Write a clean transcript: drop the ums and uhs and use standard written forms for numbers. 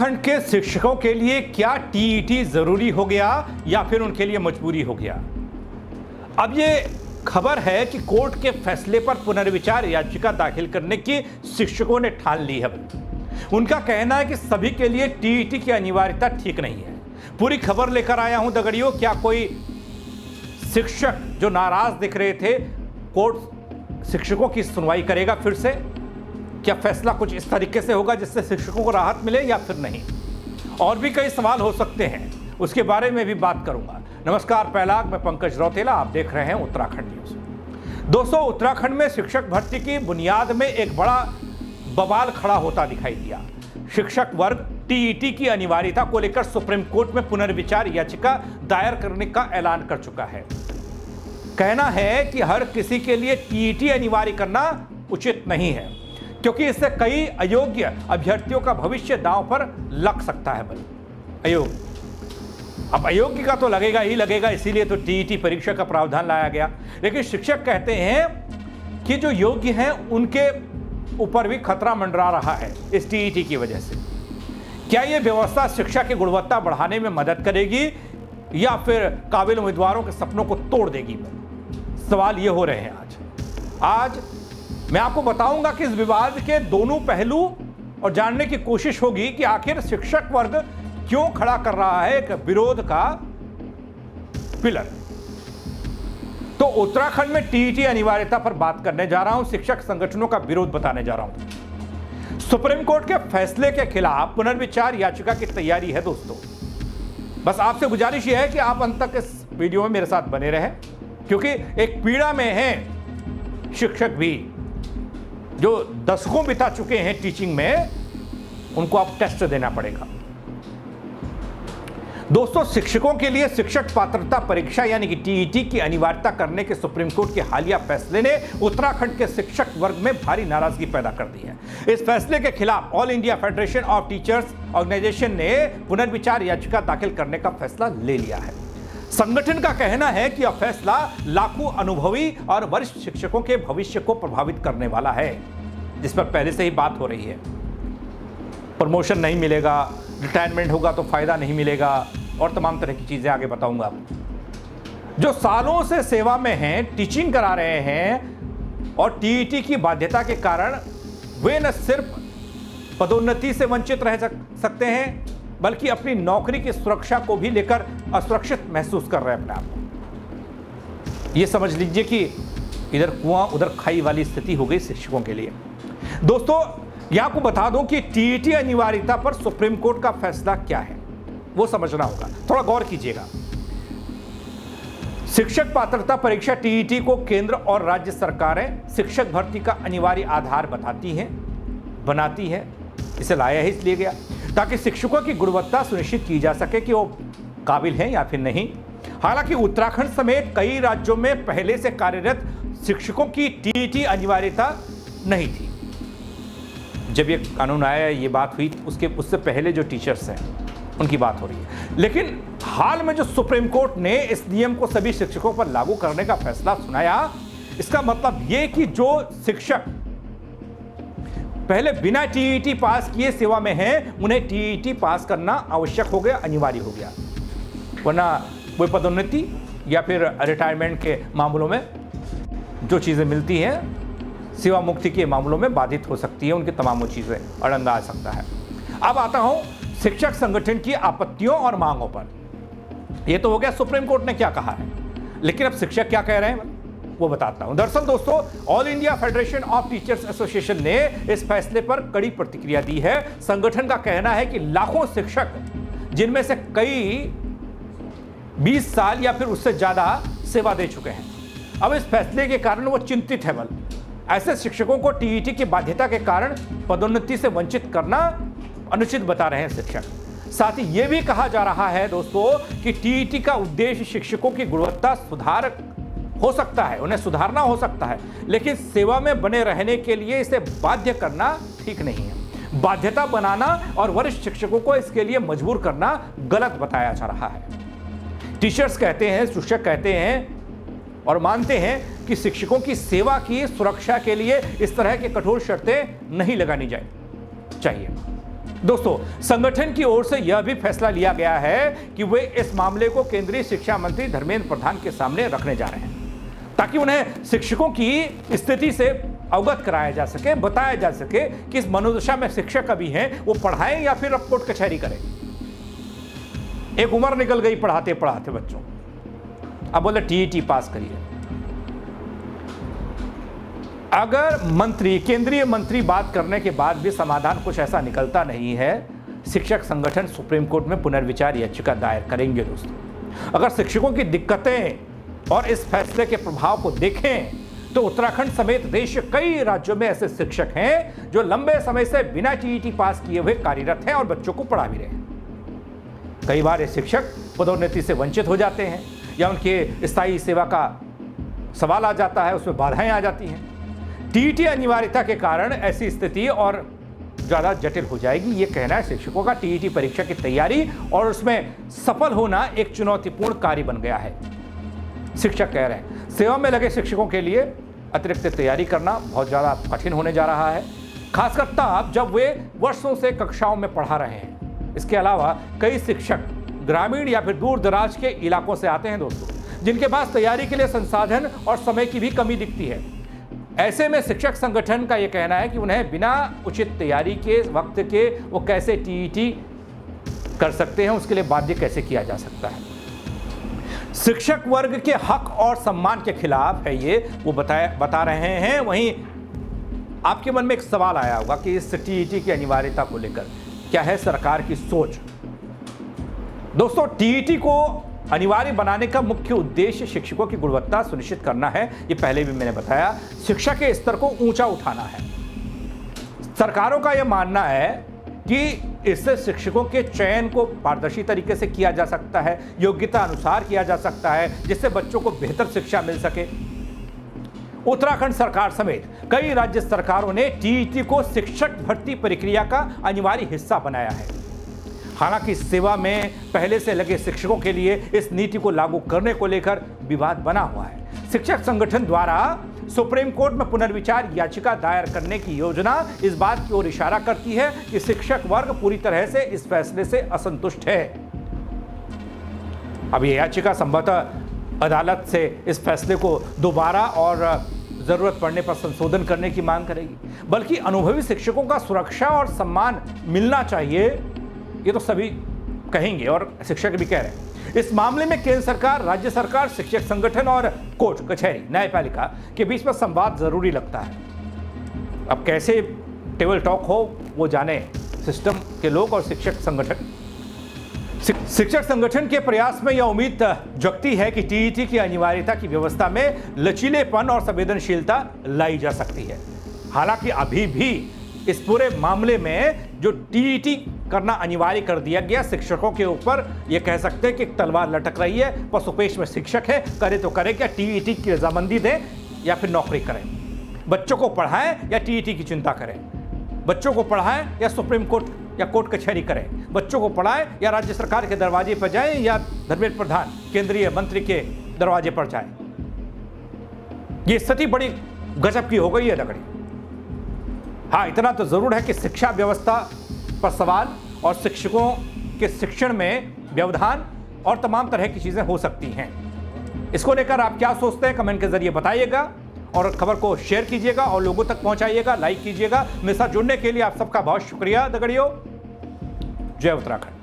उत्तराखंड के शिक्षकों के लिए क्या टीईटी जरूरी हो गया या फिर उनके लिए मजबूरी हो गया? अब ये खबर है कि कोर्ट के फैसले पर पुनर्विचार याचिका दाखिल करने की शिक्षकों ने ठान ली है। उनका कहना है कि सभी के लिए टीईटी की अनिवार्यता ठीक नहीं है। पूरी खबर लेकर आया हूं दगड़ियों। क्या कोई शिक्षक जो नाराज दिख रहे थे, कोर्ट शिक्षकों की सुनवाई करेगा फिर से? क्या फैसला कुछ इस तरीके से होगा जिससे शिक्षकों को राहत मिले या फिर नहीं? और भी कई सवाल हो सकते हैं, उसके बारे में भी बात करूंगा। नमस्कार, पहला मैं पंकज रौतेला, आप देख रहे हैं उत्तराखंड न्यूज। दोस्तों, उत्तराखंड में शिक्षक भर्ती की बुनियाद में एक बड़ा बवाल खड़ा होता दिखाई दिया। शिक्षक वर्ग टीईटी की अनिवार्यता को लेकर सुप्रीम कोर्ट में पुनर्विचार याचिका दायर करने का ऐलान कर चुका है। कहना है कि हर किसी के लिए टीईटी अनिवार्य करना उचित नहीं है, क्योंकि इससे कई अयोग्य अभ्यर्थियों का भविष्य दांव पर लग सकता है। अयोग्य, अब अयोग्य का तो लगेगा ही लगेगा, इसीलिए तो टीईटी परीक्षा का प्रावधान लाया गया। लेकिन शिक्षक कहते हैं कि जो योग्य हैं उनके ऊपर भी खतरा मंडरा रहा है इस टीईटी की वजह से। क्या यह व्यवस्था शिक्षा की गुणवत्ता बढ़ाने में मदद करेगी या फिर काबिल उम्मीदवारों के सपनों को तोड़ देगी? सवाल ये हो रहे हैं आज मैं आपको बताऊंगा कि इस विवाद के दोनों पहलू और जानने की कोशिश होगी कि आखिर शिक्षक वर्ग क्यों खड़ा कर रहा है एक विरोध का पिलर। तो उत्तराखंड में टीईटी अनिवार्यता पर बात करने जा रहा हूं, शिक्षक संगठनों का विरोध बताने जा रहा हूं। सुप्रीम कोर्ट के फैसले के खिलाफ पुनर्विचार याचिका की तैयारी है दोस्तों। बस आपसे गुजारिश यह है कि आप अंत तक इस वीडियो में मेरे साथ बने रहें, क्योंकि एक पीड़ा में हैं शिक्षक भी जो दशकों बिता चुके हैं टीचिंग में, उनको अब टेस्ट देना पड़ेगा। दोस्तों, शिक्षकों के लिए शिक्षक पात्रता परीक्षा यानी कि टीईटी की अनिवार्यता करने के सुप्रीम कोर्ट के हालिया फैसले ने उत्तराखंड के शिक्षक वर्ग में भारी नाराजगी पैदा कर दी है। इस फैसले के खिलाफ All India Federation of Teachers Organization ने पुनर्विचार याचिका दाखिल करने का फैसला ले लिया है। संगठन का कहना है कि यह फैसला लाखों अनुभवी और वरिष्ठ शिक्षकों के भविष्य को प्रभावित करने वाला है, जिस पर पहले से ही बात हो रही है। प्रमोशन नहीं मिलेगा, रिटायरमेंट होगा तो फायदा नहीं मिलेगा और तमाम तरह की चीजें आगे बताऊंगा आपको। जो सालों से सेवा में हैं, टीचिंग करा रहे हैं और टीईटी की बाध्यता के कारण वे न सिर्फ पदोन्नति से वंचित रह सकते हैं, बल्कि अपनी नौकरी की सुरक्षा को भी लेकर असुरक्षित महसूस कर रहे हैं अपने आप को। यह समझ लीजिए कि इधर कुआं उधर खाई वाली स्थिति हो गई शिक्षकों के लिए। दोस्तों, यह आपको बता दूं कि टीईटी अनिवार्यता पर सुप्रीम कोर्ट का फैसला क्या है वो समझना होगा, थोड़ा गौर कीजिएगा। शिक्षक पात्रता परीक्षा टीईटी को केंद्र और राज्य सरकारें शिक्षक भर्ती का अनिवार्य आधार बनाती है। इसे लाया ही इसलिए गया ताकि शिक्षकों की गुणवत्ता सुनिश्चित की जा सके कि वो काबिल हैं या फिर नहीं। हालांकि उत्तराखंड समेत कई राज्यों में पहले से कार्यरत शिक्षकों की टीईटी अनिवार्यता नहीं थी। जब ये कानून आया, ये बात हुई, उससे पहले जो टीचर्स हैं उनकी बात हो रही है। लेकिन हाल में जो सुप्रीम कोर्ट ने इस नियम को सभी शिक्षकों पर लागू करने का फैसला सुनाया, इसका मतलब ये कि जो शिक्षक पहले बिना टीईटी पास किए सेवा में हैं, उन्हें टीईटी पास करना आवश्यक हो गया, अनिवार्य हो गया। वरना कोई पदोन्नति या फिर रिटायरमेंट के मामलों में जो चीज़ें मिलती हैं, सेवा मुक्ति के मामलों में बाधित हो सकती है, उनकी तमाम चीज़ें अड़ंगा आ सकता है। अब आता हूं शिक्षक संगठन की आपत्तियों और मांगों पर। यह तो हो गया सुप्रीम कोर्ट ने क्या कहा है, लेकिन अब शिक्षक क्या कह रहे हैं वो बताता हूं। दरअसल दोस्तों, all India Federation of teachers association ने इस फैसले पर कड़ी प्रतिक्रिया दी है। संगठन का कहना है कि लाखों शिक्षक, जिनमें से कई 20 साल या फिर उससे ज्यादा सेवा दे चुके हैं, अब इस फैसले के कारण वो चिंतित है। ऐसे शिक्षकों को टीईटी की बाध्यता के कारण पदोन्नति से वंचित करना अनुचित बता रहे हैं शिक्षक। साथ ही यह भी कहा जा रहा है दोस्तों कि टीईटी का उद्देश्य शिक्षकों की गुणवत्ता सुधार हो सकता है, उन्हें सुधारना हो सकता है, लेकिन सेवा में बने रहने के लिए इसे बाध्य करना ठीक नहीं है। बाध्यता बनाना और वरिष्ठ शिक्षकों को इसके लिए मजबूर करना गलत बताया जा रहा है। टीचर्स कहते हैं, शिक्षक कहते हैं और मानते हैं कि शिक्षकों की सेवा की सुरक्षा के लिए इस तरह की कठोर शर्तें नहीं लगानी चाहिए। दोस्तों, संगठन की ओर से यह भी फैसला लिया गया है कि वे इस मामले को केंद्रीय शिक्षा मंत्री धर्मेंद्र प्रधान के सामने रखने जा रहे हैं, ताकि उन्हें शिक्षकों की स्थिति से अवगत कराया जा सके, बताया जा सके कि इस मनोदशा में शिक्षक अभी हैं, वो पढ़ाएं या फिर अब कोर्ट कचहरी करें। एक उम्र निकल गई पढ़ाते पढ़ाते बच्चों, अब बोले टीईटी पास करिए। अगर केंद्रीय मंत्री बात करने के बाद भी समाधान कुछ ऐसा निकलता नहीं है, शिक्षक संगठन सुप्रीम कोर्ट में पुनर्विचार याचिका दायर करेंगे। दोस्तों, अगर शिक्षकों की दिक्कतें और इस फैसले के प्रभाव को देखें तो उत्तराखंड समेत देश के कई राज्यों में ऐसे शिक्षक हैं जो लंबे समय से बिना टीईटी पास किए हुए कार्यरत हैं और बच्चों को पढ़ा भी रहे हैं। कई बार ये शिक्षक पदोन्नति से वंचित हो जाते हैं या उनके स्थायी सेवा का सवाल आ जाता है, उसमें बाधाएं आ जाती हैं। टीईटी अनिवार्यता के कारण ऐसी स्थिति और ज़्यादा जटिल हो जाएगी, ये कहना है शिक्षकों का। टीईटी परीक्षा की तैयारी और उसमें सफल होना एक चुनौतीपूर्ण कार्य बन गया है, शिक्षक कह रहे हैं। सेवा में लगे शिक्षकों के लिए अतिरिक्त तैयारी करना बहुत ज़्यादा कठिन होने जा रहा है, खासकर तब जब वे वर्षों से कक्षाओं में पढ़ा रहे हैं। इसके अलावा कई शिक्षक ग्रामीण या फिर दूर दराज के इलाकों से आते हैं दोस्तों, जिनके पास तैयारी के लिए संसाधन और समय की भी कमी दिखती है। ऐसे में शिक्षक संगठन का यह कहना है कि उन्हें बिना उचित तैयारी के वक्त के वो कैसे टीईटी कर सकते हैं, उसके लिए बाध्य कैसे किया जा सकता है। शिक्षक वर्ग के हक और सम्मान के खिलाफ है ये, वो बता रहे हैं। वहीं आपके मन में एक सवाल आया होगा कि इस टीईटी की अनिवार्यता को लेकर क्या है सरकार की सोच। दोस्तों, टीईटी को अनिवार्य बनाने का मुख्य उद्देश्य शिक्षकों की गुणवत्ता सुनिश्चित करना है। ये पहले भी मैंने बताया, शिक्षा के स्तर को ऊंचा उठाना है। सरकारों का यह मानना है कि इससे शिक्षकों के चयन को पारदर्शी तरीके से किया जा सकता है, योग्यता अनुसार किया जा सकता है, जिससे बच्चों को बेहतर शिक्षा मिल सके। उत्तराखंड सरकार समेत कई राज्य सरकारों ने टीईटी को शिक्षक भर्ती प्रक्रिया का अनिवार्य हिस्सा बनाया है। हालांकि सेवा में पहले से लगे शिक्षकों के लिए इस नीति को लागू करने को लेकर विवाद बना हुआ है। शिक्षक संगठन द्वारा सुप्रीम कोर्ट में पुनर्विचार याचिका दायर करने की योजना इस बात की ओर इशारा करती है कि शिक्षक वर्ग पूरी तरह से इस फैसले से असंतुष्ट है। अब यह याचिका संभवतः अदालत से इस फैसले को दोबारा और जरूरत पड़ने पर संशोधन करने की मांग करेगी। बल्कि अनुभवी शिक्षकों का सुरक्षा और सम्मान मिलना चाहिए, ये तो सभी कहेंगे और शिक्षक भी कह रहे हैं। इस मामले में केंद्र सरकार, राज्य सरकार, शिक्षक संगठन और कोर्ट कचहरी न्यायपालिका के बीच में संवाद जरूरी लगता है। अब कैसे टेबल टॉक हो वो जाने सिस्टम के लोग और शिक्षक संगठन। शिक्षक संगठन के प्रयास में यह उम्मीद जगती है कि टीईटी की अनिवार्यता की व्यवस्था में लचीलेपन और संवेदनशीलता लाई जा सकती है। हालांकि अभी भी इस पूरे मामले में जो टीईटी करना अनिवार्य कर दिया गया, शिक्षकों के ऊपर ये कह सकते हैं कि एक तलवार लटक रही है। पशुपेश में शिक्षक है, करे तो करे क्या, टीईटी की रजामंदी दें या फिर नौकरी करें, बच्चों को पढ़ाएं या टीईटी की चिंता करें, बच्चों को पढ़ाएं या सुप्रीम कोर्ट या कोर्ट कचहरी करें, बच्चों को पढ़ाएं या राज्य सरकार के दरवाजे पर जाएं या धर्मेंद्र प्रधान केंद्रीय मंत्री के दरवाजे पर जाएं। ये स्थिति बड़ी गजब की हो गई है लकड़ी। हाँ, इतना तो जरूर है कि शिक्षा व्यवस्था पर सवाल और शिक्षकों के शिक्षण में व्यवधान और तमाम तरह की चीजें हो सकती हैं। इसको लेकर आप क्या सोचते हैं, कमेंट के जरिए बताइएगा और खबर को शेयर कीजिएगा और लोगों तक पहुंचाइएगा, लाइक कीजिएगा। मेरे साथ जुड़ने के लिए आप सबका बहुत शुक्रिया दगड़ियों। जय उत्तराखंड।